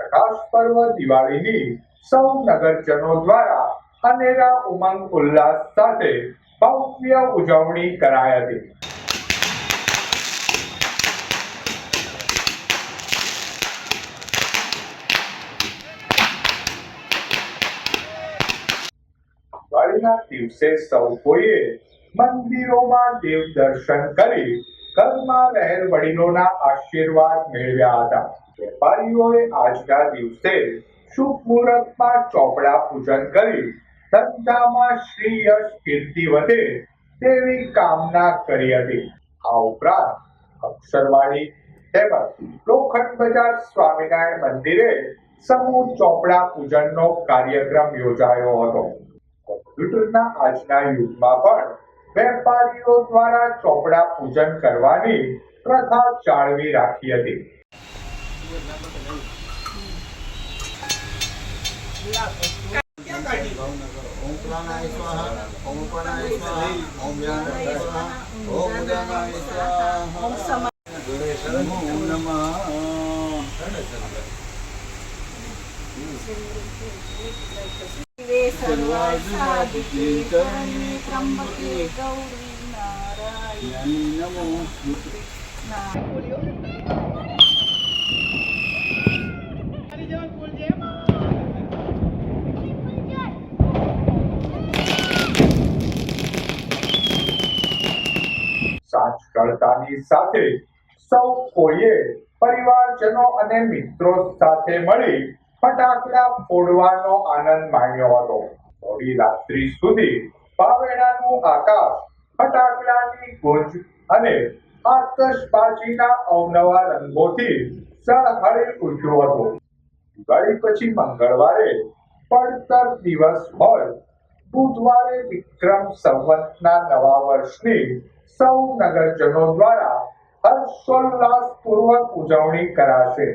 પ્રકાશ પર્વ દિવાળીની સૌ નગરજનો દ્વારા અનેરા ઉમંગ ઉલ્લાસ સાથે ભવ્ય ઉજવણી કરાઈ હતી. દિવાળીના દિવસે સૌ કોઈએ મંદિરોમાં દેવ દર્શન કરી ઘરમાં રહેલ વડીલોના આશીર્વાદ મેળવ્યા હતા. વેપારીઓએ આજના દિવસે શુભ મુહૂર્તમાં ચોપડા પૂજન કરી ધંધામાં શ્રી યશ કીર્તિ વધે તેવી કામના કરી હતી. આ ઉપરાંત અક્ષરવાડી તેમજ લોખંડ બજાર સ્વામિનારાયણ મંદિરે સમૂહ ચોપડા પૂજનનો કાર્યક્રમ યોજાયો હતો. કોમ્પ્યુટરના આજના યુગમાં પણ વેપારીઓ દ્વારા ચોપડા પૂજન કરવાની પ્રથા જાળવી રાખી હતી. ओम प्राणाय स्वाहा ओम प्राणाय स्वाहा ओम व्यानाय स्वाहा ओम उदानाय स्वाहा ओम नमः सर्वासाधिके करणे त्र्यंबके गौरी नारायणी नमोस्तुते. સાંજ ઢળતાની સાથે સૌ કોઈએ પરિવારજનો અને મિત્રો સાથે મળી ફટાકડા ફોડવાનો આનંદ માણ્યો હતો. મોડી રાત્રિ સુધી પાવેણાનું આકાશ ફટાકડાની ગુંજ અને આતશબાજીના અવનવા રંગોથી ઝળહળી ઉઠ્યું હતું. દિવાળી પછી મંગળવારે પડતર દિવસ હોય બુધવારે વિક્રમ સંવતના નવા વર્ષની સૌ નગરજનો દ્વારા હર્ષોલ્લાસપૂર્વક ઉજવણી કરાશે.